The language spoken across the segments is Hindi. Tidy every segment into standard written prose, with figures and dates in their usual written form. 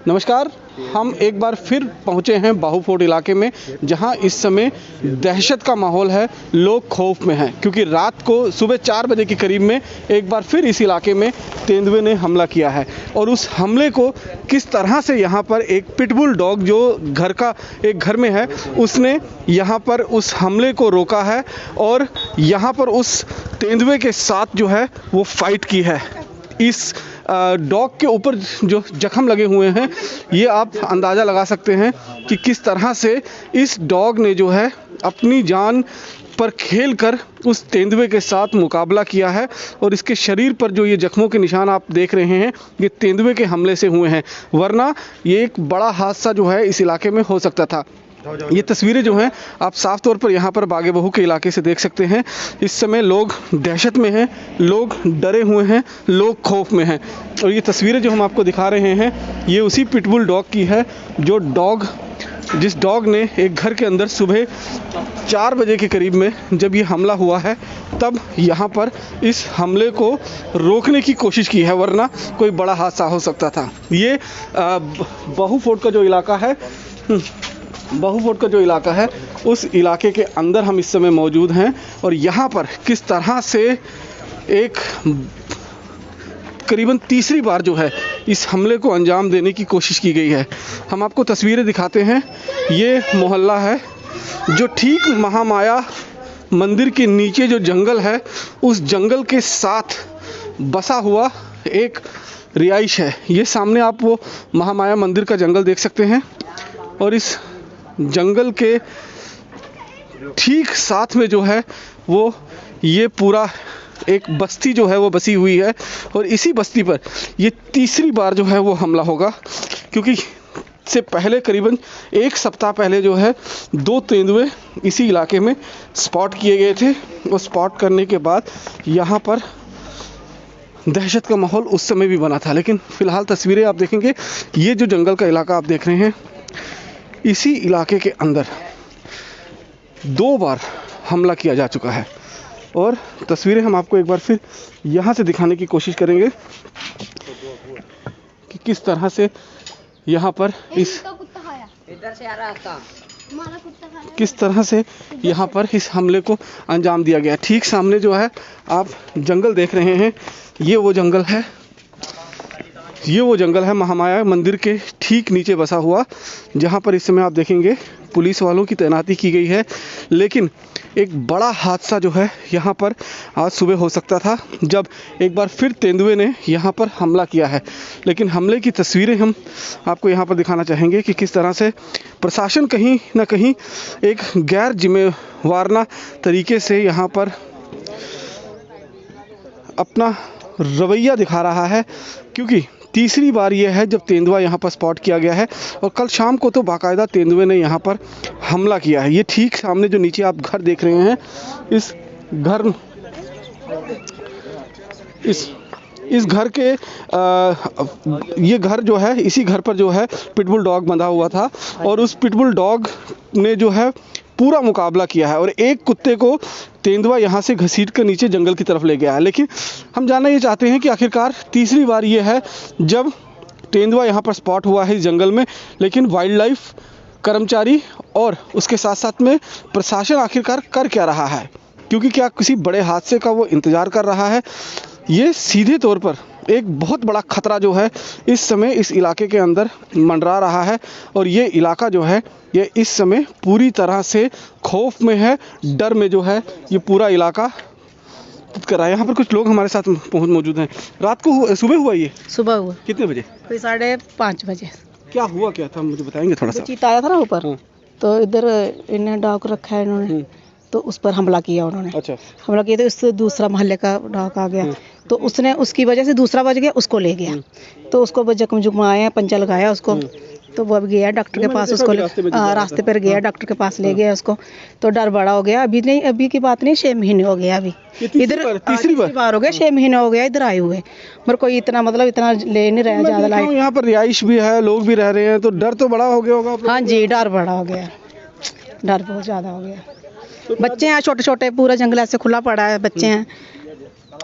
नमस्कार, हम एक बार फिर पहुंचे हैं बाहू फोर्ट इलाके में, जहां इस समय दहशत का माहौल है। लोग खौफ में हैं क्योंकि रात को सुबह 4 बजे के करीब में एक बार फिर इस इलाके में तेंदुए ने हमला किया है। और उस हमले को किस तरह से यहाँ पर एक पिटबुल डॉग जो घर में है, उसने यहाँ पर उस हमले को रोका है और यहाँ पर उस तेंदुए के साथ जो है वो फाइट की है। इस डॉग के ऊपर जो जख्म लगे हुए हैं, ये आप अंदाज़ा लगा सकते हैं कि किस तरह से इस डॉग ने जो है अपनी जान पर खेलकर उस तेंदुए के साथ मुकाबला किया है। और इसके शरीर पर जो ये जख्मों के निशान आप देख रहे हैं, ये तेंदुए के हमले से हुए हैं, वरना ये एक बड़ा हादसा जो है इस इलाके में हो सकता था। ये तस्वीरें जो हैं आप साफ तौर पर यहाँ पर बागे बहू के इलाके से देख सकते हैं। इस समय लोग दहशत में हैं, लोग डरे हुए हैं, लोग खौफ में हैं। और ये तस्वीरें जो हम आपको दिखा रहे हैं, ये उसी पिटबुल डॉग की है जिस डॉग ने एक घर के अंदर सुबह 4 बजे के करीब में जब ये हमला हुआ है, तब यहाँ पर इस हमले को रोकने की कोशिश की है, वरना कोई बड़ा हादसा हो सकता था। ये बाहू फोर्ट का जो इलाका है, उस इलाके के अंदर हम इस समय मौजूद हैं। और यहाँ पर किस तरह से एक करीबन तीसरी बार जो है इस हमले को अंजाम देने की कोशिश की गई है। हम आपको तस्वीरें दिखाते हैं। ये मोहल्ला है जो ठीक महामाया मंदिर के नीचे जो जंगल है, उस जंगल के साथ बसा हुआ एक रिहाइश है। ये सामने आप वो महामाया मंदिर का जंगल देख सकते हैं और इस जंगल के ठीक साथ में जो है वो ये पूरा एक बस्ती जो है वो बसी हुई है। और इसी बस्ती पर ये तीसरी बार जो है वो हमला होगा, क्योंकि से पहले करीबन 1 सप्ताह पहले जो है 2 तेंदुए इसी इलाके में स्पॉट किए गए थे। और स्पॉट करने के बाद यहाँ पर दहशत का माहौल उस समय भी बना था। लेकिन फ़िलहाल तस्वीरें आप देखेंगे, ये जो जंगल का इलाका आप देख रहे हैं, इसी इलाके के अंदर 2 बार हमला किया जा चुका है। और तस्वीरें हम आपको एक बार फिर यहाँ से दिखाने की कोशिश करेंगे कि किस तरह से यहाँ पर किस तरह से यहाँ पर इस हमले को अंजाम दिया गया। ठीक सामने जो है आप जंगल देख रहे हैं, ये वो जंगल है महामाया मंदिर के ठीक नीचे बसा हुआ, जहाँ पर इस समय आप देखेंगे पुलिस वालों की तैनाती की गई है। लेकिन एक बड़ा हादसा जो है यहाँ पर आज सुबह हो सकता था, जब एक बार फिर तेंदुए ने यहाँ पर हमला किया है। लेकिन हमले की तस्वीरें हम आपको यहाँ पर दिखाना चाहेंगे कि किस तरह से प्रशासन कहीं ना कहीं एक गैर जिम्मेवाराना तरीके से यहाँ पर अपना रवैया दिखा रहा है। क्योंकि तीसरी बार ये है जब तेंदुआ यहाँ पर स्पॉट किया गया है, और कल शाम को तो बाकायदा तेंदुए ने यहाँ पर हमला किया है। ये ठीक सामने जो नीचे आप घर देख रहे हैं, इस घर के ये घर जो है, इसी घर पर जो है पिटबुल डॉग बंधा हुआ था। और उस पिटबुल डॉग ने जो है पूरा मुकाबला किया है और एक कुत्ते को तेंदुआ यहाँ से घसीट कर नीचे जंगल की तरफ ले गया है। लेकिन हम जानना ये चाहते हैं कि आखिरकार तीसरी बार ये है जब तेंदुआ यहाँ पर स्पॉट हुआ है इस जंगल में, लेकिन वाइल्ड लाइफ कर्मचारी और उसके साथ साथ में प्रशासन आखिरकार कर क्या रहा है? क्योंकि क्या किसी बड़े हादसे का वो इंतज़ार कर रहा है? ये सीधे तौर पर एक बहुत बड़ा खतरा जो है इस समय इस इलाके के अंदर मंडरा रहा है। और ये इलाका जो है ये इस समय पूरी तरह से खौफ में है, डर में जो है ये पूरा इलाका कर रहा है। यहाँ पर कुछ लोग हमारे साथ मौजूद हैं। रात को सुबह हुआ ये? सुबह हुआ। कितने बजे? 5:30 बजे। क्या हुआ, क्या था, मुझे बताएंगे थोड़ा सा? चीता आया था ना ऊपर, तो इधर इन्हें डॉग रखा है इन्होंने, तो उस पर हमला किया उन्होंने। अच्छा। हमला किया तो इससे दूसरा मोहल्ले का डॉग आ गया, तो उसने उसकी वजह से दूसरा बच गया, उसको ले गया। तो उसको जख्म जुख्म आया, पंचा लगाया उसको, तो वो अब गया डॉक्टर के पास, उसको रास्ते पर गया, डॉक्टर के पास ले गया उसको। तो डर बड़ा हो गया। अभी की बात नहीं, 6 महीने हो गए अभी इधर, तीसरी बार हो गया, 6 महीने हो गया इधर आए हुए। मगर कोई इतना ले नहीं रहा ज्यादा लाइट। यहाँ पर रिहाइश भी है, लोग भी रह रहे हैं, तो डर तो बड़ा हो गया होगा? हाँ जी, डर बड़ा हो गया, डर बहुत ज्यादा हो गया। बच्चे हैं छोटे छोटे, पूरा जंगल ऐसे खुला पड़ा है, बच्चे हैं।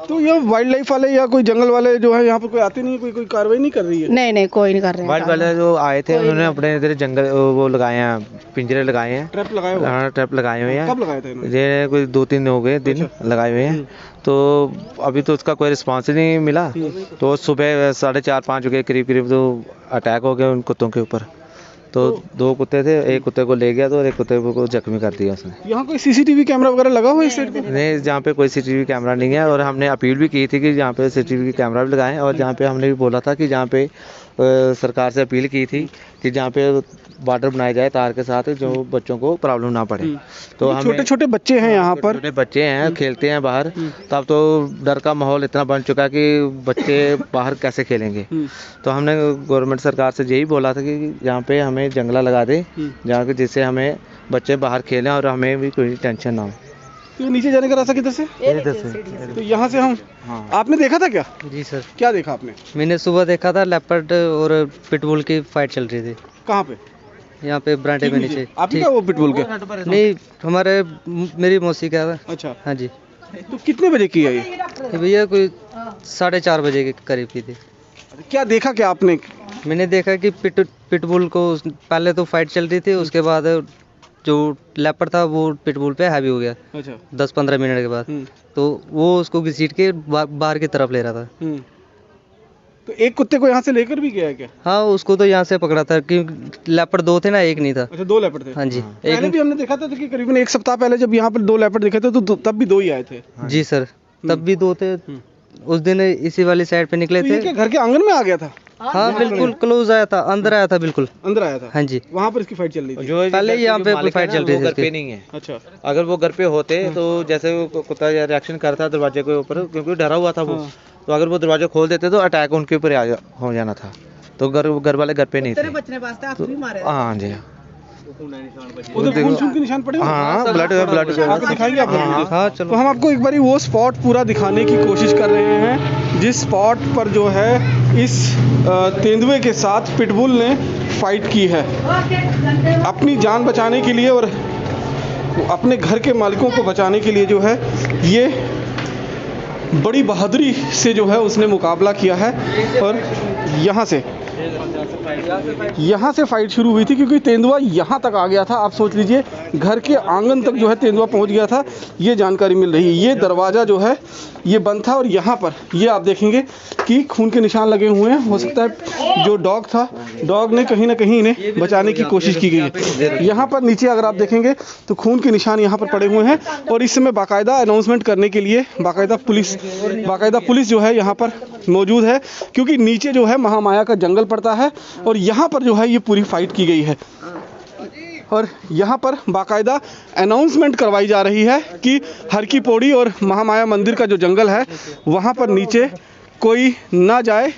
तो ये वाइल्ड लाइफ वाले या कोई जंगल वाले जो है यहाँ पर कोई आते नहीं, कोई कार्रवाई नहीं कर रही है? नहीं नहीं, कोई नहीं कर रहे हैं। वाइल्ड वाले जो आए थे उन्होंने अपने इधर जंगल वो लगाए हैं, पिंजरे लगाए हैं, ट्रैप लगाया हुआ है? हाँ ट्रैप लगाए हुए हैं। कब लगाए थे इन्होंने? ये कोई 2-3 दिन हो गए दिन लगाए हुए हैं। तो अभी तो उसका कोई रिस्पांस नहीं मिला। तो सुबह 4:30-5 के करीब करीब तो अटैक हो गया उन कुत्तों के ऊपर। तो 2 कुत्ते थे, एक कुत्ते को ले गया तो और एक कुत्ते को जख्मी कर दिया उसने। यहाँ कोई सीसीटीवी कैमरा वगैरह लगा हुआ है इस साइड पे? नहीं, जहाँ पे कोई सीसीटीवी कैमरा नहीं है और हमने अपील भी की थी कि जहाँ पे सीसीटीवी कैमरा भी लगाएं और जहाँ पे हमने भी बोला था कि जहाँ पे सरकार से अपील की थी कि जहाँ पे बॉर्डर बनाया जाए तार के साथ, जो बच्चों को प्रॉब्लम ना पड़े। तो हमें छोटे छोटे बच्चे हैं यहाँ पर, छोटे बच्चे हैं, खेलते हैं बाहर, तब तो डर का माहौल इतना बन चुका है कि बच्चे बाहर कैसे खेलेंगे। तो हमने गवर्नमेंट सरकार से यही बोला था कि यहाँ पे हमें जंगला लगा दे, जहाँ के जिससे हमें बच्चे बाहर खेलें और हमें भी कोई टेंशन ना हो। तो नीचे जाने का रास्ता किधर से? तो यहाँ से हम, हाँ आपने देखा था क्या? जी सर, क्या देखा आपने? मैंने सुबह देखा था लेपर्ड और पिटबुल की फाइट चल रही थी कहाँ पे? यहाँ पे बरांडे में नीचे। आपने क्या वो पिटबुल के? नहीं, हमारे मेरी मौसी का था। अच्छा, हाँ जी। तो कितने बजे की है ये? ये भैया कोई 4:30 बजे के करीब की थी। क्या देखा क्या आपने? मैंने देखा कि पिटबुल को पहले तो फाइट चल रही थी, उसके बाद जो लेपर्ड था वो पिटबुल पे हैवी हो गया। अच्छा, 10-15 मिनट के बाद तो वो उसको घसीट के बाहर की तरफ ले रहा था। तो एक कुत्ते को यहाँ से लेकर भी गया है क्या? हाँ, उसको तो यहाँ से पकड़ा था क्योंकि लेपर्ड 2 थे ना, एक नहीं था। अच्छा, 2 लेपर्ड थे। हाँ जी। पहले भी हमने देखा था कि करीबन 1 सप्ताह पहले जब यहाँ पर 2 लेपर्ड दिखे थे तो तब भी 2 ही आए थे। जी सर, तब भी 2 थे। उस दिन इसी वाली साइड पे निकले तो ये थे। क्या घर के आंगन में आ गया था? हाँ बिल्कुल क्लोज आया था, अंदर आया था बिल्कुल। अंदर आया था? हाँ जी। वहाँ पर इसकी फाइट चल रही थी? जो पहले यहाँ पे फाइट चल रही थी घर पे इसकी। नहीं है। अच्छा, अगर वो घर पे होते तो जैसे वो कुत्ता रिएक्शन करता दरवाजे के ऊपर, क्योंकि डरा हुआ था वो, तो अगर वो दरवाजा खोल देते तो अटैक उनके ऊपर हो जाना था। तो घर वाले घर पे नहीं थे। हाँ जी। उधर खून के निशान पड़े हुए हैं? हाँ, ब्लड आपको दिखाएंगे आप? हाँ चलो। तो हम आपको एक बारी वो स्पॉट पूरा दिखाने की कोशिश कर रहे हैं जिस स्पॉट पर जो है इस तेंदुए के साथ पिटबुल ने फाइट की है अपनी जान बचाने के लिए और अपने घर के मालिकों को बचाने के लिए। जो है ये बड़ी बहादुरी से जो है उसने मुकाबला किया है और यहाँ से फाइट शुरू हुई थी क्योंकि तेंदुआ यहाँ तक आ गया था। आप सोच लीजिए घर के आंगन तक जो है तेंदुआ पहुँच गया था, ये जानकारी मिल रही है। ये दरवाज़ा जो है ये बंद था और यहाँ पर ये आप देखेंगे कि खून के निशान लगे हुए हैं। हो सकता है जो डॉग था, डॉग ने कहीं ना कहीं इन्हें बचाने की कोशिश की गई है। यहाँ पर नीचे अगर आप देखेंगे तो खून के निशान यहाँ पर पड़े हुए हैं और इस समय बाकायदा अनाउंसमेंट करने के लिए बाकायदा पुलिस जो है यहाँ पर मौजूद है क्योंकि नीचे जो है महामाया का जंगल पड़ता है और यहाँ पर जो है ये पूरी फाइट की गई है और यहाँ पर बाकायदा अनाउंसमेंट करवाई जा रही है कि हर की पौड़ी और महामाया मंदिर का जो जंगल है वहाँ पर नीचे कोई ना जाए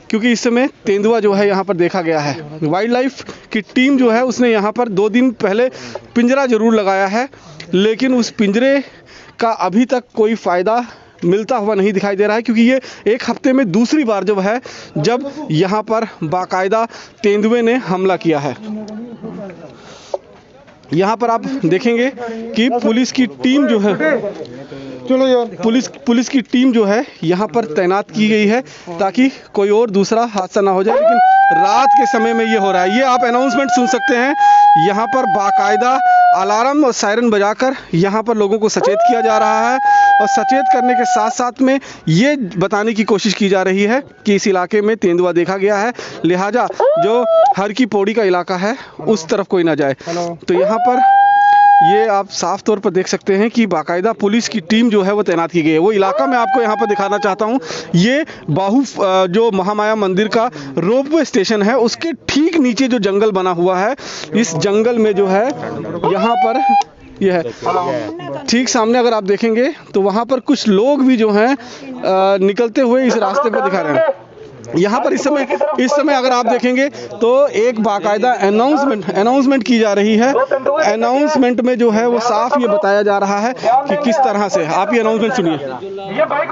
क्योंकि इस समय तेंदुआ जो है यहाँ पर देखा गया है। वाइल्ड लाइफ की टीम जो है उसने यहाँ पर 2 दिन पहले पिंजरा ज़रूर लगाया है लेकिन उस पिंजरे का अभी तक कोई फ़ायदा मिलता हुआ नहीं दिखाई दे रहा है क्योंकि ये 1 हफ्ते में दूसरी बार जब यहाँ पर बाकायदा तेंदुए ने हमला किया है। यहाँ पर आप देखेंगे कि पुलिस की टीम जो है पुलिस की टीम जो है यहाँ पर तैनात की गई है ताकि कोई और दूसरा हादसा ना हो जाए। लेकिन रात के समय में ये हो रहा है। ये आप अनाउंसमेंट सुन सकते हैं। यहाँ पर बाकायदा अलार्म और सायरन बजाकर यहाँ पर लोगों को सचेत किया जा रहा है और सचेत करने के साथ साथ में ये बताने की कोशिश की जा रही है कि इस इलाके में तेंदुआ देखा गया है, लिहाजा जो हर की पौड़ी का इलाका है उस तरफ कोई ना जाए। तो यहाँ पर ये आप साफ तौर पर देख सकते हैं कि बाकायदा पुलिस की टीम जो है वो तैनात की गई है। वो इलाका मैं आपको यहाँ पर दिखाना चाहता हूँ। ये जो महामाया मंदिर का रोपवे स्टेशन है उसके ठीक नीचे जो जंगल बना हुआ है, इस जंगल में जो है यहाँ पर ये है ठीक सामने अगर आप देखेंगे तो वहाँ पर कुछ लोग भी जो हैं निकलते हुए इस रास्ते पर दिखा रहे हैं। यहाँ पर इस समय अगर आप देखेंगे तो एक बाकायदा अनाउंसमेंट की जा रही है। अनाउंसमेंट में जो है वो साफ ये बताया जा रहा है कि किस तरह से। आप ये अनाउंसमेंट सुनिए। ये बाइक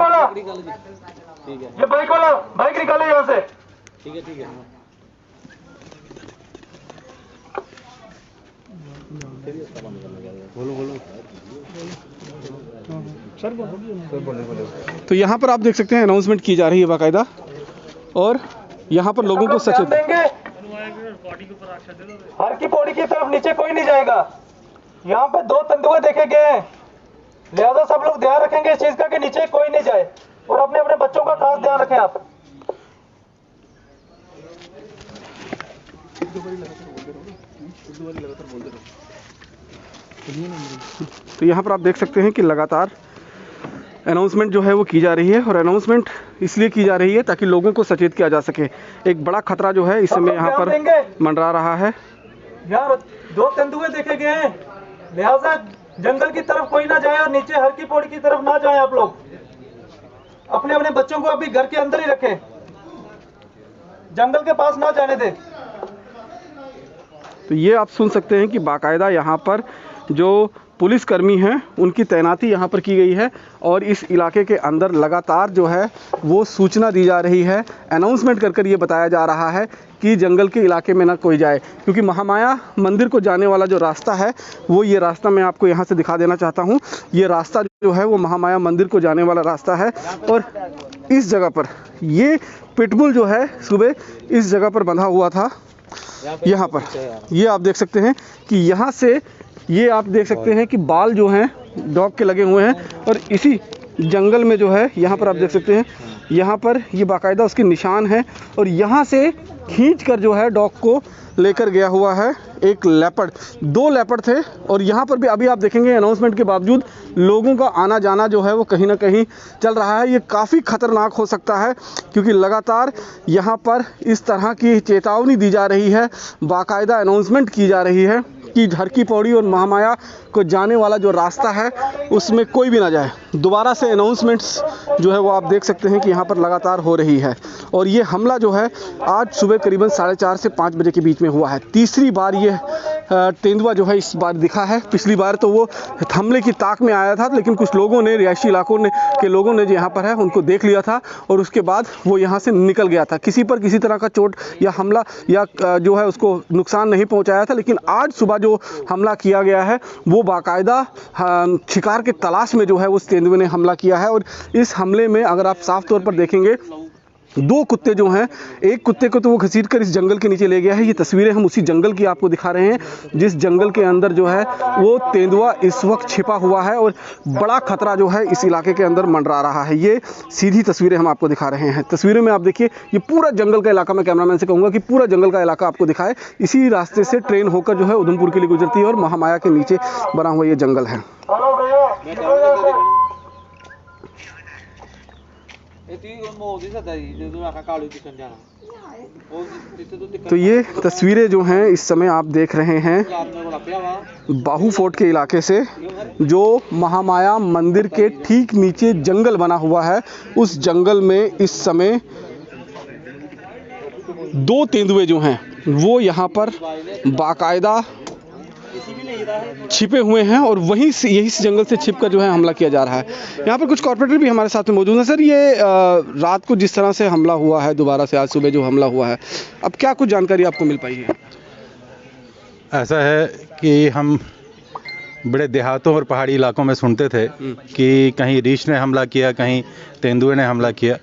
वाला बाइक निकाले यहाँ से। ठीक है। बोलो तो यहाँ पर आप देख सकते हैं अनाउंसमेंट की जा रही है बाकायदा, और यहाँ पर लोगों को सचेत देंगे। हर की पौड़ी की तरफ नीचे कोई नहीं जाएगा। यहाँ पे 2 तेंदुए देखे गए हैं, लिहाजा सब लोग ध्यान रखेंगे इस चीज का कि नीचे कोई नहीं जाए, और अपने अपने बच्चों का खास ध्यान रखें आप। तो यहाँ पर आप देख सकते हैं कि लगातार अनाउंसमेंट जो है वो की जा रही है, और अनाउंसमेंट इसलिए की जा रही है ताकि लोगों को सचेत किया जा सके। एक बड़ा खतरा जो है इस समय यहाँ पर मंडरा रहा है। यहाँ 2 तेंदुए देखे गए हैं, लिहाजा जंगल की तरफ कोई ना जाए और नीचे हर की पौड़ी की तरफ ना जाए। आप लोग अपने अपने बच्चों को अभी घर के अंदर ही रखें, जंगल के पास ना जाने दें। तो ये आप सुन सकते हैं कि बाकायदा यहाँ पर जो पुलिसकर्मी हैं उनकी तैनाती यहाँ पर की गई है, और इस इलाके के अंदर लगातार जो है वो सूचना दी जा रही है, अनाउंसमेंट कर ये बताया जा रहा है कि जंगल के इलाके में ना कोई जाए, क्योंकि महामाया मंदिर को जाने वाला जो रास्ता है वो ये रास्ता मैं आपको यहाँ से दिखा देना चाहता हूँ। ये रास्ता जो है वो महामाया मंदिर को जाने वाला रास्ता है, और इस जगह पर ये पिटबुल जो है सुबह इस जगह पर बंधा हुआ था। यहाँ पर ये आप देख सकते हैं कि यहाँ से ये आप देख सकते हैं कि बाल जो हैं डॉग के लगे हुए हैं, और इसी जंगल में जो है यहाँ पर आप देख सकते हैं यहाँ पर ये बाकायदा उसके निशान हैं, और यहाँ से खींचकर जो है डॉग को लेकर गया हुआ है एक लेपर्ड। 2 लेपर्ड थे, और यहाँ पर भी अभी आप देखेंगे अनाउंसमेंट के बावजूद लोगों का आना जाना जो है वो कहीं ना कहीं चल रहा है। ये काफ़ी ख़तरनाक हो सकता है, क्योंकि लगातार यहाँ पर इस तरह की चेतावनी दी जा रही है, बाकायदा अनाउंसमेंट की जा रही है कि हर की पौड़ी और महामाया को जाने वाला जो रास्ता है उसमें कोई भी ना जाए। दोबारा से अनाउंसमेंट्स जो है वो आप देख सकते हैं कि यहाँ पर लगातार हो रही है, और ये हमला जो है आज सुबह करीबन 4:30 से 5 बजे के बीच में हुआ है। तीसरी बार ये तेंदुआ जो है इस बार दिखा है। पिछली बार तो वो हमले की ताक में आया था, लेकिन कुछ लोगों ने, रिहायशी इलाकों के लोगों ने जो यहाँ पर है उनको देख लिया था, और उसके बाद वो यहाँ से निकल गया था। किसी पर किसी तरह का चोट या हमला या जो है उसको नुकसान नहीं पहुँचाया था, लेकिन आज सुबह जो हमला किया गया है वो बाकायदा शिकार के तलाश में जो है उस तेंदुए ने हमला किया है। और इस हमले में अगर आप साफ तौर पर देखेंगे 2 कुत्ते जो हैं, एक कुत्ते को तो वो घसीट कर इस जंगल के नीचे ले गया है। ये तस्वीरें हम उसी जंगल की आपको दिखा रहे हैं, जिस जंगल के अंदर जो है वो तेंदुआ इस वक्त छिपा हुआ है, और बड़ा खतरा जो है इस इलाके के अंदर मंडरा रहा है। ये सीधी तस्वीरें हम आपको दिखा रहे हैं। तस्वीरों में आप देखिए ये पूरा जंगल का इलाका, मैं कैमरामैन से कहूँगा कि पूरा जंगल का इलाका आपको दिखाए। इसी रास्ते से ट्रेन होकर जो है उधमपुर के लिए गुजरती है, और महामाया के नीचे बना हुआ ये जंगल है। तो ये तस्वीरें जो हैं इस समय आप देख रहे हैं बाहू फोर्ट के इलाके से, जो महामाया मंदिर के ठीक नीचे जंगल बना हुआ है। उस जंगल में इस समय 2 तेंदुए जो हैं वो यहाँ पर बाकायदा छिपे हुए हैं, और वहीं से यही जंगल से छिपकर जो है हमला किया जा रहा है। यहाँ पर कुछ कॉर्पोरेटर भी हमारे साथ में मौजूद हैं। सर, ये रात को जिस तरह से हमला हुआ है, दोबारा से आज सुबह जो हमला हुआ है, अब क्या कुछ जानकारी आपको मिल पाई है? ऐसा है कि हम बड़े देहातों और पहाड़ी इलाकों में सुनते थे कि कहीं रीछ ने हमला किया, कहीं तेंदुए ने हमला किया,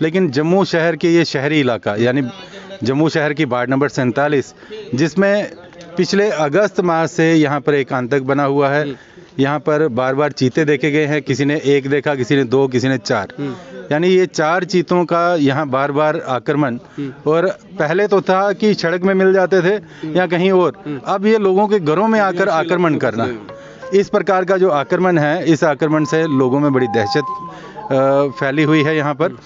लेकिन जम्मू शहर के ये शहरी इलाका यानी जम्मू शहर की वार्ड नंबर 47, जिसमें पिछले अगस्त माह से यहाँ पर एक आतंक बना हुआ है। यहाँ पर बार बार चीते देखे गए हैं, किसी ने 1 देखा, किसी ने 2, किसी ने 4, यानी ये 4 चीतों का यहाँ बार बार आक्रमण। और पहले तो था कि सड़क में मिल जाते थे या कहीं और, अब ये लोगों के घरों में आकर आक्रमण करना, इस प्रकार का जो आक्रमण है, इस आक्रमण से लोगों में बड़ी दहशत फैली हुई है। यहाँ पर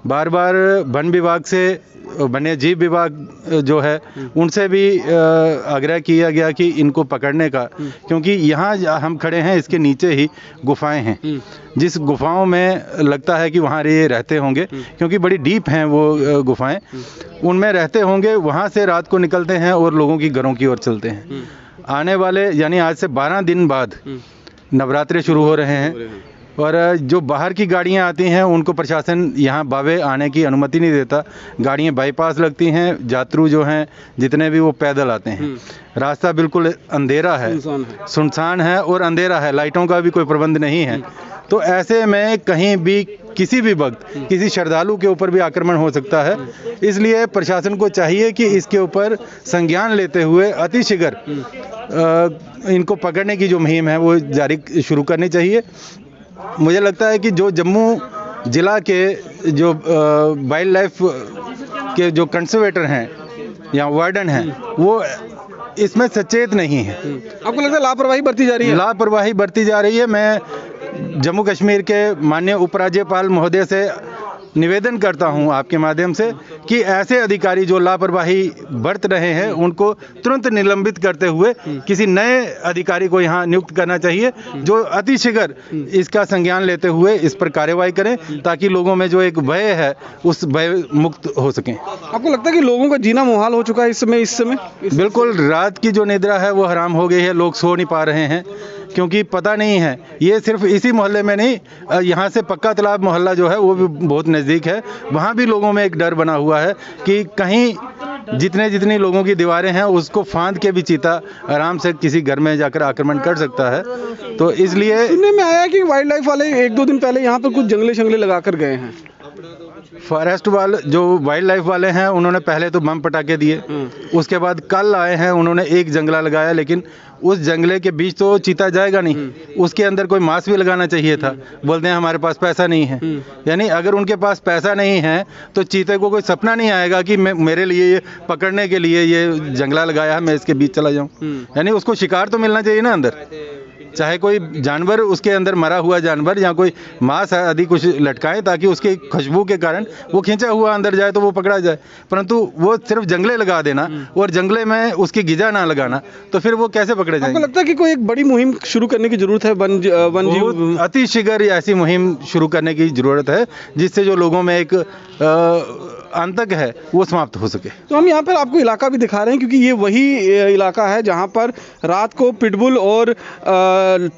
बार बार वन विभाग से, वन्य जीव विभाग जो है उनसे भी आग्रह किया गया कि इनको पकड़ने का, क्योंकि यहाँ हम खड़े हैं इसके नीचे ही गुफाएं हैं, जिस गुफाओं में लगता है कि वहाँ ये रहते होंगे, क्योंकि बड़ी डीप हैं वो गुफाएं, उनमें रहते होंगे। वहाँ से रात को निकलते हैं और लोगों की घरों की ओर चलते हैं। आने वाले यानी आज से 12 दिन बाद नवरात्रे शुरू हो रहे हैं, और जो बाहर की गाड़ियां आती हैं उनको प्रशासन यहाँ बावे आने की अनुमति नहीं देता। गाड़ियाँ बाईपास लगती हैं, यात्रु जो हैं जितने भी वो पैदल आते हैं। रास्ता बिल्कुल अंधेरा है, सुनसान है और अंधेरा है, लाइटों का भी कोई प्रबंध नहीं है। तो ऐसे में कहीं भी किसी भी वक्त किसी श्रद्धालु के ऊपर भी आक्रमण हो सकता है। इसलिए प्रशासन को चाहिए कि इसके ऊपर संज्ञान लेते हुए अतिशीघ्र इनको पकड़ने की जो मुहिम है वो जारी शुरू करनी चाहिए। मुझे लगता है कि जो जम्मू जिला के जो वाइल्ड लाइफ के जो कंजर्वेटर हैं या वार्डन हैं वो इसमें सचेत नहीं है। आपको लगता है लापरवाही बरती जा रही है? लापरवाही बरती जा रही है। मैं जम्मू कश्मीर के माननीय उपराज्यपाल महोदय से निवेदन करता हूं आपके माध्यम से कि ऐसे अधिकारी जो लापरवाही बरत रहे हैं उनको तुरंत निलंबित करते हुए किसी नए अधिकारी को यहां नियुक्त करना चाहिए जो अतिशीघ्र इसका संज्ञान लेते हुए इस पर कार्रवाई करें ताकि लोगों में जो एक भय है उस भय मुक्त हो सकें। आपको लगता है कि लोगों का जीना मुहाल हो चुका है इस समय? बिल्कुल, रात की जो निद्रा है वो हराम हो गई है। लोग सो नहीं पा रहे हैं क्योंकि पता नहीं है, ये सिर्फ इसी मोहल्ले में नहीं, यहाँ से पक्का तालाब मोहल्ला जो है वो भी बहुत नज़दीक है, वहाँ भी लोगों में एक डर बना हुआ है कि कहीं जितनी लोगों की दीवारें हैं उसको फांद के भी चीता आराम से किसी घर में जाकर आक्रमण कर सकता है। तो इसलिए सुनने में आया कि वाइल्ड लाइफ वाले 1-2 दिन पहले यहाँ पर कुछ जंगले लगा कर गए हैं। फॉरेस्ट वाले जो वाइल्ड लाइफ वाले हैं उन्होंने पहले तो बम पटाखे दिए, उसके बाद कल आए हैं उन्होंने एक जंगला लगाया, लेकिन उस जंगले के बीच तो चीता जाएगा नहीं, उसके अंदर कोई मांस भी लगाना चाहिए था। बोलते हैं हमारे पास पैसा नहीं है। यानी अगर उनके पास पैसा नहीं है तो चीते को कोई सपना नहीं आएगा कि मैं मेरे लिए ये पकड़ने के लिए ये जंगला लगाया है, मैं इसके बीच चला जाऊं। यानी उसको शिकार तो मिलना चाहिए ना अंदर, चाहे कोई जानवर उसके अंदर मरा हुआ जानवर या कोई मांस आदि कुछ लटकाए ताकि उसके खुशबू के कारण वो खींचा हुआ अंदर जाए तो वो पकड़ा जाए, परंतु वो सिर्फ जंगले लगा देना और जंगले में उसकी गिजा ना लगाना तो फिर वो कैसे पकड़े जाएंगे? आपको लगता है कि कोई एक बड़ी मुहिम शुरू करने की जरूरत है? वन जीव अतिशीघ्र ऐसी मुहिम शुरू करने की जरूरत है जिससे जो लोगों में एक आतंक है वो समाप्त हो सके। तो हम यहाँ पर आपको इलाका भी दिखा रहे हैं क्योंकि ये वही इलाका है जहाँ पर रात को पिटबुल और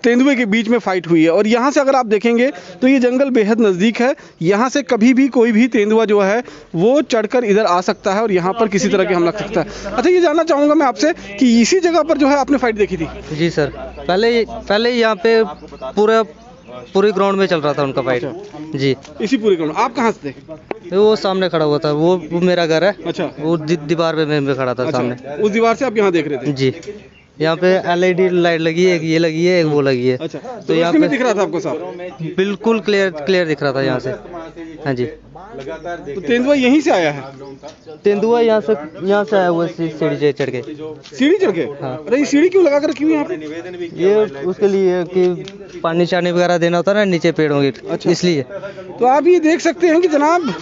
तेंदुए के बीच में फाइट हुई है, और यहाँ से अगर आप देखेंगे तो ये जंगल बेहद नज़दीक है। यहाँ से कभी भी कोई भी तेंदुआ जो है वो चढ़कर इधर आ सकता है और यहाँ पर किसी तरह के हमला कर सकता है। अच्छा, ये जानना चाहूँगा मैं आपसे कि इसी जगह पर जो है आपने फाइट देखी थी? जी सर, पहले यहाँ पे पूरे ग्राउंड में चल रहा था उनका फाइट। जी, इसी पूरे ग्राउंड। आप कहाँ से थे? वो सामने खड़ा हुआ था, वो मेरा घर है। अच्छा, वो दीवार पे मैं खड़ा था। अच्छा, सामने उस दीवार से आप यहाँ देख रहे थे? जी, यहाँ पे LED लाइट लगी है, एक ये लगी है, एक वो लगी है। अच्छा, तो यहाँ पे दिख रहा था आपको साफ? बिल्कुल क्लियर दिख रहा था यहाँ से। हाँ जी। तो तेंदुआ यहीं से आया है? तेंदुआ यहाँ से आया हुआ सीढ़ी से चढ़ के। सीढ़ी चढ़ के? हाँ। अरे ये सीढ़ी क्यों लगा कर रखी हुई है यहाँ पे? ये उसके लिए कि पानी चानी वगैरह देना होता है ना नीचे पेड़ों के। अच्छा, इसलिए। तो आप ये देख सकते हैं कि जनाब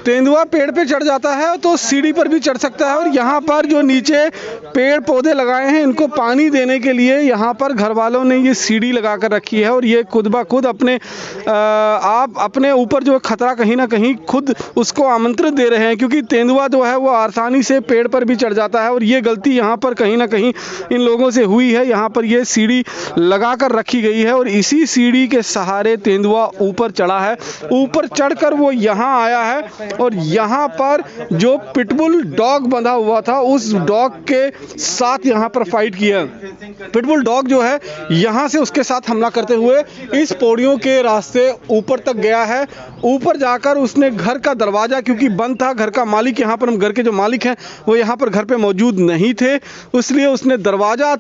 तेंदुआ पेड़ पे चढ़ जाता है तो सीढ़ी पर भी चढ़ सकता है, और यहाँ पर जो नीचे पेड़ पौधे लगाए हैं इनको पानी देने के लिए यहाँ पर घर वालों ने ये सीढ़ी लगा कर रखी है, और ये खुद ब खुद आप अपने ऊपर जो खतरा कहीं ना कहीं खुद उसको आमंत्रित दे रहे हैं, क्योंकि तेंदुआ जो है वो आसानी से पेड़ पर भी चढ़ जाता है, और ये गलती यहाँ पर कहीं ना कहीं इन लोगों से हुई है। यहाँ पर ये सीढ़ी लगा कर रखी गई है और इसी सीढ़ी के सहारे तेंदुआ ऊपर चढ़ा है। ऊपर चढ़कर वो यहाँ आया है और यहाँ पर जो पिटबुल डॉग बंधा हुआ था उस डॉग के साथ यहाँ पर फाइट किया। पिटबुल डॉग जो है यहाँ से उसके साथ हमला करते हुए इस पौड़ियों के रास्ते ऊपर तक गया है। ऊपर जाकर उसने घर का दरवाजा, क्योंकि बंद था, घर का मालिक यहाँ पर, हम घर के जो मालिक हैं वो यहाँ पर घर पे मौजूद नहीं थे, इसलिए उसने दरवाजा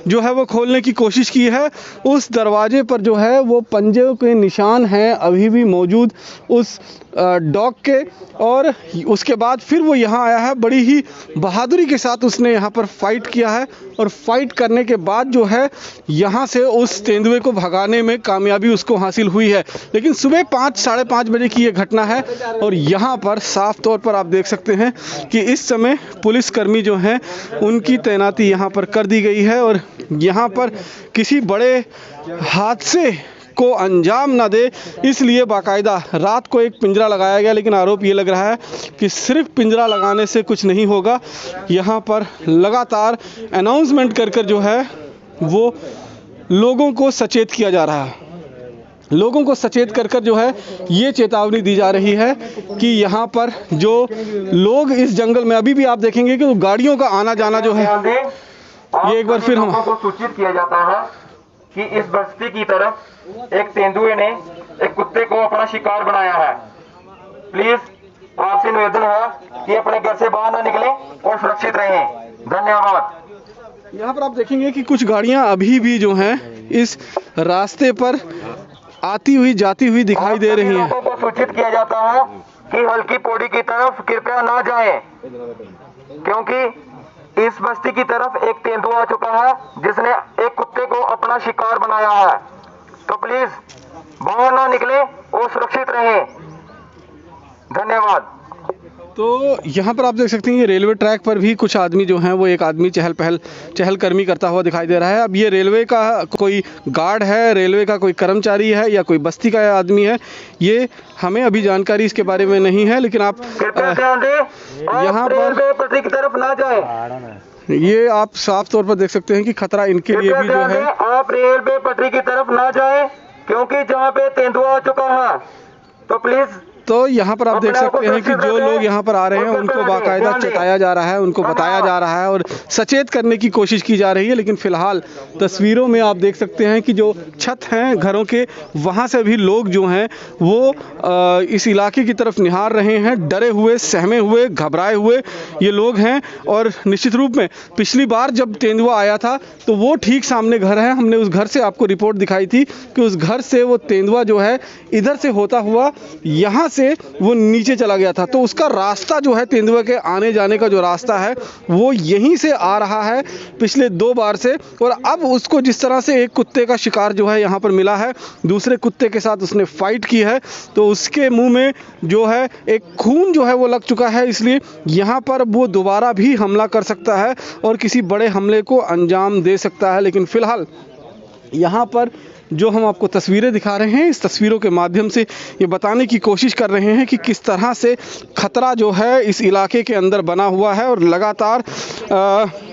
जो है वो खोलने की कोशिश की है। उस दरवाजे पर जो है वो पंजे के निशान हैं अभी भी मौजूद उस डॉग के, और उसके बाद फिर वो यहाँ आया है। बड़ी ही बहादुरी के साथ उसने यहाँ पर फाइट किया है, और फाइट करने के बाद जो है यहाँ से उस तेंदुए को भगाने में कामयाबी उसको हासिल हुई है। लेकिन सुबह 5-साढ़े 5 बजे की ये घटना है, और यहाँ पर साफ तौर पर आप देख सकते हैं कि इस समय पुलिसकर्मी जो हैं उनकी तैनाती यहाँ पर कर दी गई है, और यहाँ पर किसी बड़े हादसे को अंजाम ना दे इसलिए बाकायदा रात को एक पिंजरा लगाया गया। लेकिन आरोप ये लग रहा है कि सिर्फ पिंजरा लगाने से कुछ नहीं होगा, यहाँ पर लगातार अनाउंसमेंट कर जो है वो लोगों को सचेत किया जा रहा है। लोगों को सचेत कर जो है ये चेतावनी दी जा रही है कि यहाँ पर जो लोग इस जंगल में, अभी भी आप देखेंगे कि गाड़ियों का आना जाना जो है, ये एक बार फिर हम सूचित किया जाता है कि इस बस्ती की तरफ एक तेंदुए ने एक कुत्ते को अपना शिकार बनाया है। प्लीज आपसे निवेदन है कि अपने घर से बाहर ना निकलें और सुरक्षित रहें। धन्यवाद। यहाँ पर आप देखेंगे कि कुछ गाड़ियाँ अभी भी जो हैं इस रास्ते पर आती हुई जाती हुई दिखाई दे रही हैं। लोगों को सूचित किया जाता है कि हल्की पौड़ी की तरफ कृपया ना जाएं, क्योंकि इस बस्ती की तरफ एक तेंदुआ आ चुका है जिसने एक कुत्ते को अपना शिकार बनाया है। तो प्लीज बाहर ना निकले और सुरक्षित रहें। धन्यवाद। तो यहाँ पर आप देख सकते हैं ये रेलवे ट्रैक पर भी कुछ आदमी जो हैं वो एक आदमी चहलकदमी करता हुआ दिखाई दे रहा है। अब ये रेलवे का कोई गार्ड है, रेलवे का कोई कर्मचारी है या कोई बस्ती का आदमी है, ये हमें अभी जानकारी इसके बारे में नहीं है। लेकिन आप यहाँ पर पटरी की तरफ ना जाएं। ये आप साफ तौर पर देख सकते हैं कि खतरा इनके लिए भी जो है। आप रेलवे पटरी की तरफ ना जाएं, क्योंकि जहाँ पे तेंदुआ आ चुका है। तो प्लीज तो यहाँ पर आप देख सकते हैं कि जो लोग यहाँ पर आ रहे हैं उनको बाकायदा चेताया जा रहा है, उनको बताया जा रहा है और सचेत करने की कोशिश की जा रही है। लेकिन फिलहाल तस्वीरों में आप देख सकते हैं कि जो छत हैं घरों के, वहाँ से भी लोग जो हैं वो इस इलाके की तरफ निहार रहे हैं। डरे हुए, सहमे हुए, घबराए हुए ये लोग हैं। और निश्चित रूप में पिछली बार जब तेंदुआ आया था तो वो ठीक सामने घर है, हमने उस घर से आपको रिपोर्ट दिखाई थी कि उस घर से वो तेंदुआ जो है इधर से होता हुआ यहाँ से वो नीचे चला गया था। तो उसका रास्ता जो है तेंदुआ के आने जाने का जो रास्ता है वो यहीं से आ रहा है पिछले 2 बार से। और अब उसको जिस तरह से एक कुत्ते का शिकार जो है यहाँ पर मिला है, दूसरे कुत्ते के साथ उसने फाइट की है, तो उसके मुंह में जो है एक खून जो है वो लग चुका है। इसलिए यहाँ पर वो दोबारा भी हमला कर सकता है और किसी बड़े हमले को अंजाम दे सकता है। लेकिन फिलहाल यहाँ पर जो हम आपको तस्वीरें दिखा रहे हैं, इस तस्वीरों के माध्यम से ये बताने की कोशिश कर रहे हैं कि किस तरह से खतरा जो है इस इलाके के अंदर बना हुआ है। और लगातार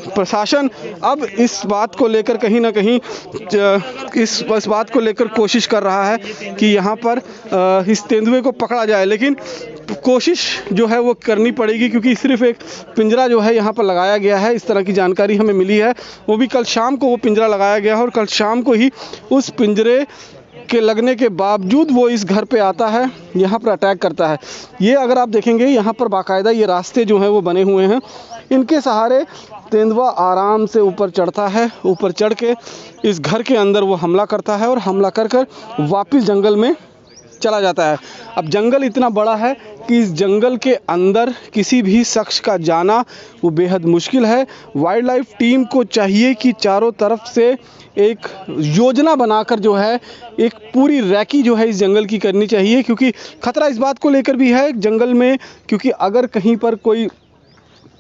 प्रशासन अब इस बात को लेकर कहीं ना कहीं इस बात को लेकर कोशिश कर रहा है कि यहाँ पर इस तेंदुए को पकड़ा जाए। लेकिन कोशिश जो है वो करनी पड़ेगी, क्योंकि सिर्फ एक पिंजरा जो है यहाँ पर लगाया गया है, इस तरह की जानकारी हमें मिली है। वो भी कल शाम को वो पिंजरा लगाया गया है और कल शाम को ही उस पिंजरे के लगने के बावजूद वो इस घर पे आता है, यहाँ पर अटैक करता है। ये अगर आप देखेंगे यहाँ पर बाकायदा ये रास्ते जो हैं वो बने हुए हैं, इनके सहारे तेंदुआ आराम से ऊपर चढ़ता है। ऊपर चढ़ के इस घर के अंदर वो हमला करता है और हमला कर कर वापस जंगल में चला जाता है। अब जंगल इतना बड़ा है कि इस जंगल के अंदर किसी भी शख्स का जाना वो बेहद मुश्किल है। वाइल्ड लाइफ टीम को चाहिए कि चारों तरफ से एक योजना बनाकर जो है एक पूरी रैकी जो है इस जंगल की करनी चाहिए, क्योंकि खतरा इस बात को लेकर भी है जंगल में, क्योंकि अगर कहीं पर कोई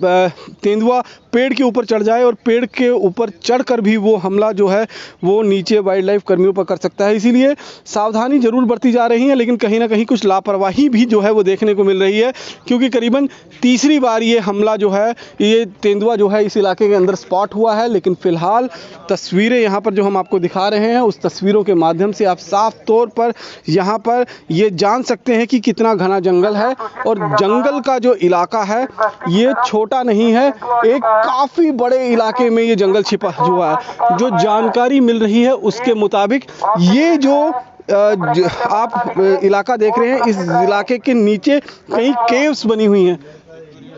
तेंदुआ पेड़ के ऊपर चढ़ जाए और पेड़ के ऊपर चढ़कर भी वो हमला जो है वो नीचे वाइल्ड लाइफ कर्मियों पर कर सकता है। इसीलिए सावधानी जरूर बरती जा रही है, लेकिन कहीं ना कहीं कुछ लापरवाही भी जो है वो देखने को मिल रही है, क्योंकि करीबन तीसरी बार ये हमला जो है, ये तेंदुआ जो है इस इलाके के अंदर स्पॉट हुआ है। लेकिन फिलहाल तस्वीरें यहाँ पर जो हम आपको दिखा रहे हैं, उस तस्वीरों के माध्यम से आप साफ तौर पर यहाँ पर ये जान सकते हैं कि कितना घना जंगल है। और जंगल का जो इलाका है ये छोटा नहीं है, एक काफ़ी बड़े इलाके में ये जंगल छिपा हुआ है। जो जानकारी मिल रही है उसके मुताबिक ये जो आप इलाका देख रहे हैं, इस इलाके के नीचे कई केव्स बनी हुई हैं।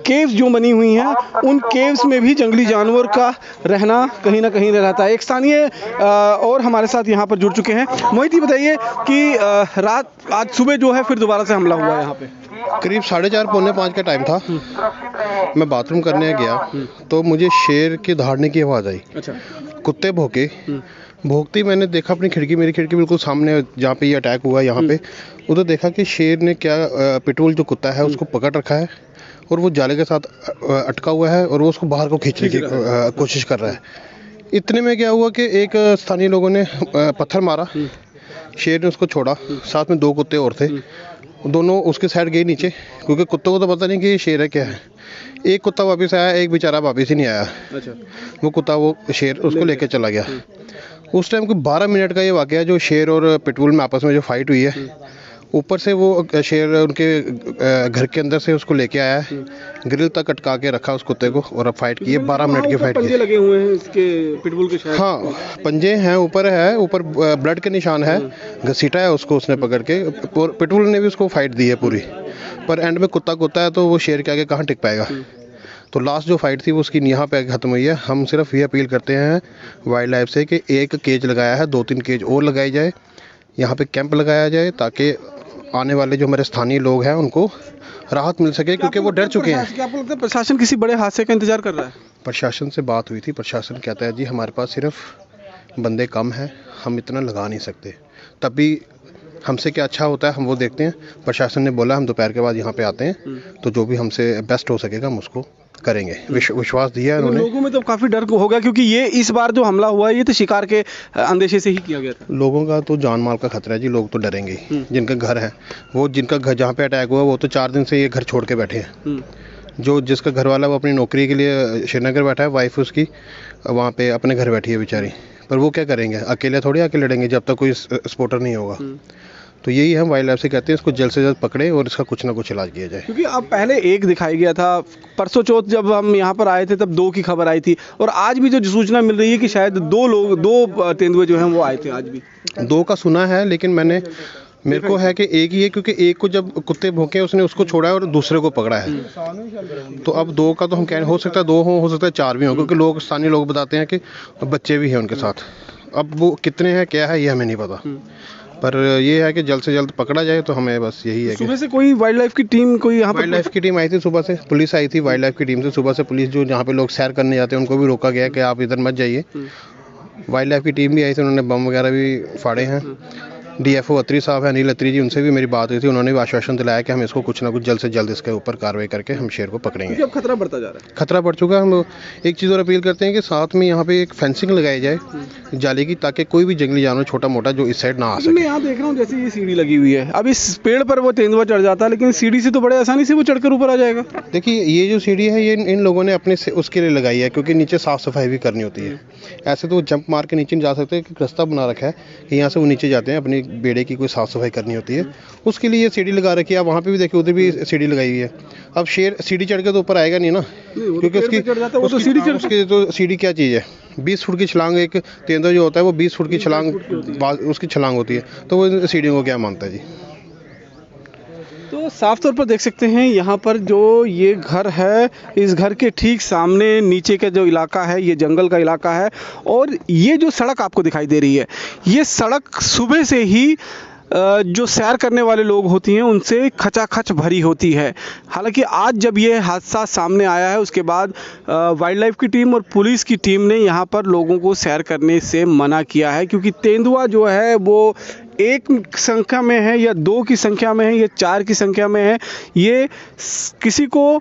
केव्स जो बनी हुई हैं उन केव्स में भी जंगली जानवर का रहना कहीं ना कहीं रहता है। एक स्थानीय और हमारे साथ यहाँ पर जुड़ चुके हैं। मोहित जी बताइए कि रात आज सुबह जो है फिर दोबारा से हमला हुआ है यहाँ पे। करीब 4:30 पौने 5 का टाइम था। मैं बाथरूम करने गया तो मुझे शेर के दहाड़ने की आवाज़ आई। अच्छा। कुत्ते भौंके, भौंकते ही मैंने देखा अपनी खिड़की, मेरी खिड़की बिल्कुल सामने जहाँ पे ये अटैक हुआ यहाँ पे, उधर देखा कि शेर ने क्या पिटबुल जो कुत्ता है उसको पकड़ रखा है और वो जाले के साथ अटका हुआ है और वो उसको बाहर को खींचने की कोशिश कर रहा है। इतने में क्या हुआ कि एक स्थानीय लोगों ने पत्थर मारा, शेर ने उसको छोड़ा, साथ में 2 कुत्ते और थे, दोनों उसके साइड गए नीचे, क्योंकि कुत्तों को तो पता नहीं कि ये शेर है क्या है। एक कुत्ता वापस आया, एक बेचारा वापस ही नहीं आया। अच्छा। वो कुत्ता वो शेर उसको लेके चला गया। उस टाइम को 12 मिनट का ये वाकया जो शेर और पिटबुल में आपस में जो फाइट हुई है, ऊपर से वो शेर उनके घर के अंदर से उसको लेके आया है, ग्रिल तक अटका के रखा उस कुत्ते को और अब फाइट की है, 12 मिनट की फाइट की। पंजे लगे हुए हैं इसके पिटबुल के शायद। हाँ, पंजे हैं, ऊपर ब्लड के निशान है, घसीटा है उसको उसने पकड़ के। पिटबुल ने भी उसको फाइट दी है पूरी, पर एंड में कुत्ता है तो वो शेर के आगे कहाँ टिक पाएगा। तो लास्ट जो फाइट थी वो उसकी यहाँ पे खत्म हुई है। हम सिर्फ ये अपील करते हैं वाइल्ड लाइफ से कि एक केज लगाया है, 2-3 केज और लगाई जाए, यहाँ पे कैंप लगाया जाए ताकि आने वाले जो हमारे स्थानीय लोग हैं उनको राहत मिल सके, क्योंकि वो डर चुके हैं। क्या आपको लगता है प्रशासन किसी बड़े हादसे का इंतजार कर रहा है? प्रशासन से बात हुई थी, प्रशासन कहता है जी हमारे पास सिर्फ बंदे कम हैं, हम इतना लगा नहीं सकते। तब भी हमसे क्या अच्छा होता है हम वो देखते हैं। प्रशासन ने बोला हम दोपहर के बाद यहाँ पे आते हैं, तो जो भी हमसे बेस्ट हो सकेगा हम उसको करेंगे, विश्वास दिया है उन्होंने। लोगों में तो काफी डर होगा, क्योंकि ये इस बार जो हमला हुआ है ये तो शिकार के अंदेशे से ही किया गया था। लोगों का तो जान माल का खतरा है जी, लोग तो डरेंगे ही। जिनका घर है वो, जिनका घर जहाँ पे अटैक हुआ वो तो 4 दिन से ये घर छोड़ के बैठे हैं। जो जिसका घर वाला वो अपनी नौकरी के लिए श्रीनगर बैठा है, वाइफ उसकी वहाँ पे अपने घर बैठी है बेचारी, पर वो क्या करेंगे, अकेले थोड़ी आके लड़ेंगे जब तक कोई स्पॉटर नहीं होगा। तो यही हम वाइल्ड लाइफ से कहते हैं इसको जल्द से जल्द पकड़े और इसका कुछ ना कुछ इलाज किया जाए। क्योंकि अब पहले एक दिखाई गया था, परसों चौथ जब हम यहाँ पर आए थे तब 2 की खबर आई थी, और आज भी जो सूचना मिल रही है कि शायद 2 तेंदुए जो हैं वो आए थे आज भी। 2 का सुना है, लेकिन मेरे को है कि एक ही है, क्योंकि एक को जब कुत्ते भौंके उसने उसको छोड़ा है और दूसरे को पकड़ा है। तो अब 2 का तो हम कह, हो सकता है 2 हो सकता है 4 भी हो, क्योंकि लोग स्थानीय लोग बताते हैं कि बच्चे भी हैं उनके साथ। अब वो कितने हैं क्या है ये हमें नहीं पता, पर ये है कि जल्द से जल्द पकड़ा जाए। तो हमें बस यही है कि सुबह से कोई वाइल्ड लाइफ की टीम, कोई यहाँ वाइल्ड लाइफ की टीम आई थी, सुबह से पुलिस आई थी वाइल्ड लाइफ की टीम से। सुबह से पुलिस जो जहाँ पे लोग सैर करने जाते हैं उनको भी रोका गया कि आप इधर मत जाइए। वाइल्ड लाइफ की टीम भी आई थी, उन्होंने बम वगैरह भी फाड़े हैं। DFO अत्री साहब है, अनिल अत्री जी, उनसे भी मेरी बात हुई थी, उन्होंने भी आश्वासन दिलाया कि हम इसको कुछ ना कुछ जल्द से जल्द इसके ऊपर कार्रवाई करके हम शेर को पकड़ेंगे। अब खतरा बढ़ता जा रहा है। खतरा बढ़ चुका है। हम एक चीज़ और अपील करते हैं कि साथ में यहाँ पे एक फेंसिंग लगाई जाए जाली की, ताकि कोई भी जंगली जानवर छोटा मोटा जो इस साइड ना आ सके। मैं यहाँ देख रहा हूँ जैसे ये सीढ़ी लगी हुई है, अब इस पेड़ पर वो तेंदुआ चढ़ जाता है, लेकिन सीढ़ी से तो बड़े आसानी से वो चढ़कर ऊपर आ जाएगा। देखिए ये जो सीढ़ी है ये इन लोगों ने अपने से उसके लिए लगाई है, क्योंकि नीचे साफ सफाई भी करनी होती है। ऐसे तो वो जंप मार के नीचे नहीं जा सकते, एक रास्ता बना रखा है कि यहाँ से वो नीचे जाते हैं, अपनी बेड़े की कोई साफ सफाई करनी होती है, उसके लिए ये सीढ़ी लगा रखी है। वहाँ पे भी देखिए उधर भी सीढ़ी लगाई हुई है। अब शेर सीढ़ी चढ़ के तो ऊपर आएगा नहीं ना, क्योंकि उसकी तो सीढ़ी क्या चीज़ है, 20 फुट की छलांग, एक तेंदुआ जो होता है वो 20 फुट की छलांग उसकी छलांग होती है, तो वो सीढ़ियों को क्या मानता है जी। तो साफ तौर पर देख सकते हैं यहाँ पर जो ये घर है, इस घर के ठीक सामने नीचे का जो इलाका है ये जंगल का इलाका है, और ये जो सड़क आपको दिखाई दे रही है ये सड़क सुबह से ही जो सैर करने वाले लोग होती हैं उनसे खचाखच भरी होती है। हालांकि आज जब ये हादसा सामने आया है उसके बाद वाइल्ड लाइफ की टीम और पुलिस की टीम ने यहाँ पर लोगों को सैर करने से मना किया है, क्योंकि तेंदुआ जो है वो 1 संख्या में है या 2 की संख्या में है या 4 की संख्या में है, ये किसी को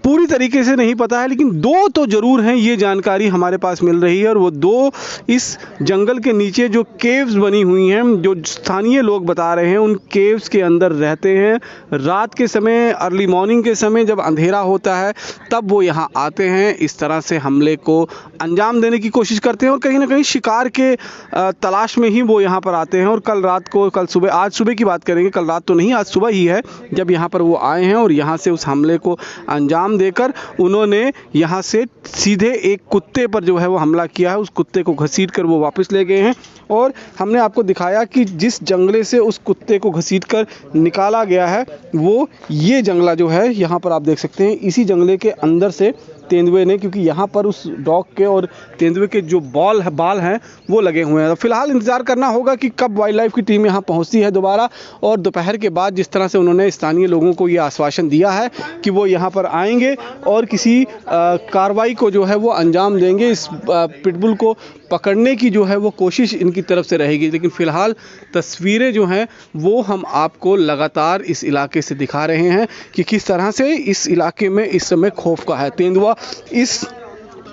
पूरी तरीके से नहीं पता है, लेकिन 2 तो ज़रूर हैं, ये जानकारी हमारे पास मिल रही है। और वो 2 इस जंगल के नीचे जो केव्स बनी हुई हैं, जो स्थानीय लोग बता रहे हैं, उन केव्स के अंदर रहते हैं। रात के समय, अर्ली मॉर्निंग के समय जब अंधेरा होता है तब वो यहाँ आते हैं, इस तरह से हमले को अंजाम देने की कोशिश करते हैं और कहीं ना कहीं शिकार के तलाश में ही वो यहाँ पर आते हैं। और कल सुबह, आज सुबह की बात करेंगे, कल रात तो नहीं, आज सुबह ही है जब यहाँ पर वो आए हैं और यहाँ से उस हमले को अंजाम देकर उन्होंने यहाँ से सीधे एक कुत्ते पर जो है वो हमला किया है। उस कुत्ते को घसीट कर वो वापस ले गए हैं, और हमने आपको दिखाया कि जिस जंगले से उस कुत्ते को घसीट कर निकाला गया है वो ये जंगला जो है यहाँ पर आप देख सकते हैं, इसी जंगले के अंदर से तेंदुए ने, क्योंकि यहाँ पर उस डॉग के और तेंदुए के जो बाल हैं वो लगे हुए हैं। तो फिलहाल इंतज़ार करना होगा कि कब वाइल्ड लाइफ की टीम यहाँ पहुँचती है दोबारा, और दोपहर के बाद जिस तरह से उन्होंने स्थानीय लोगों को ये आश्वासन दिया है कि वो यहाँ पर आएंगे और किसी कार्रवाई को जो है वो अंजाम देंगे, इस पिटबुल को पकड़ने की जो है वो कोशिश इनकी तरफ से रहेगी। लेकिन फ़िलहाल तस्वीरें जो हैं वो हम आपको लगातार इस इलाके से दिखा रहे हैं कि किस तरह से इस इलाके में इस समय खौफ का है। तेंदुआ इस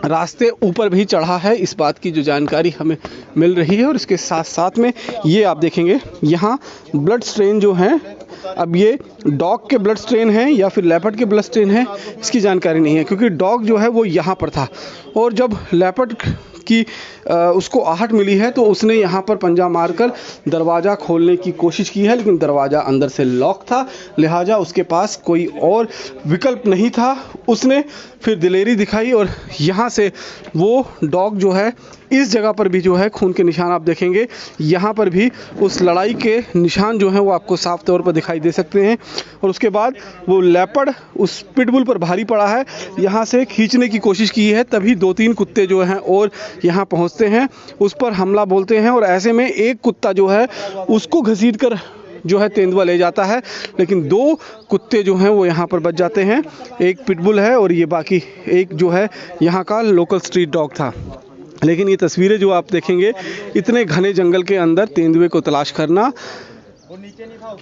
रास्ते ऊपर भी चढ़ा है, इस बात की जो जानकारी हमें मिल रही है। और इसके साथ साथ में ये आप देखेंगे यहाँ ब्लड स्ट्रेन जो हैं, अब ये डॉग के ब्लड स्ट्रेन हैं या फिर लेपर्ड के ब्लड स्ट्रेन हैं इसकी जानकारी नहीं है, क्योंकि डॉग जो है वो यहाँ पर था और जब लेपर्ड की उसको आहट मिली है, तो उसने यहाँ पर पंजा मारकर दरवाज़ा खोलने की कोशिश की है, लेकिन दरवाज़ा अंदर से लॉक था, लिहाजा उसके पास कोई और विकल्प नहीं था। उसने फिर दिलेरी दिखाई और यहाँ से वो डॉग जो है, इस जगह पर भी जो है खून के निशान आप देखेंगे, यहाँ पर भी उस लड़ाई के निशान जो हैं वो आपको साफ तौर पर दिखाई दे सकते हैं। और उसके बाद वो लेपर्ड उस पिटबुल पर भारी पड़ा है, यहाँ से खींचने की कोशिश की है, तभी 2-3 कुत्ते जो हैं और यहाँ पहुँचते हैं, उस पर हमला बोलते हैं और ऐसे में एक कुत्ता जो है उसको घसीट कर जो है तेंदुआ ले जाता है, लेकिन 2 कुत्ते जो हैं वो यहाँ पर बच जाते हैं। एक पिटबुल है और ये बाकी एक जो है यहाँ का लोकल स्ट्रीट डॉग था। लेकिन ये तस्वीरें जो आप देखेंगे, इतने घने जंगल के अंदर तेंदुए को तलाश करना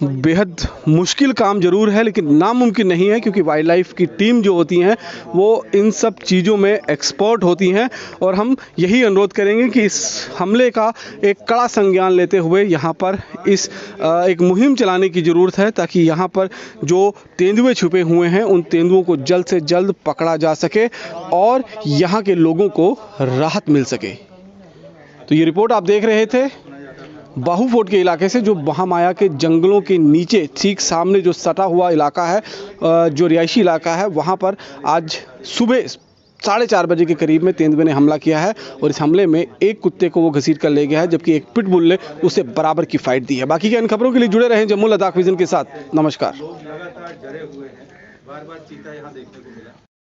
बेहद मुश्किल काम ज़रूर है, लेकिन नामुमकिन नहीं है, क्योंकि वाइल्ड लाइफ की टीम जो होती हैं वो इन सब चीज़ों में एक्सपर्ट होती हैं। और हम यही अनुरोध करेंगे कि इस हमले का एक कड़ा संज्ञान लेते हुए यहाँ पर इस एक मुहिम चलाने की ज़रूरत है, ताकि यहाँ पर जो तेंदुए छुपे हुए हैं उन तेंदुओं को जल्द से जल्द पकड़ा जा सके और यहाँ के लोगों को राहत मिल सके। तो ये रिपोर्ट आप देख रहे थे बाहू फोर्ट के इलाके से, जो महामाया के जंगलों के नीचे ठीक सामने जो सटा हुआ इलाका है, जो रिहायशी इलाका है, वहाँ पर आज सुबह 4:30 बजे के करीब में तेंदुए ने हमला किया है और इस हमले में एक कुत्ते को वो घसीट कर ले गया है, जबकि एक पिटबुल ने उसे बराबर की फाइट दी है। बाकी के इन खबरों के लिए जुड़े रहें जम्मू लद्दाख विजन के साथ। नमस्कार।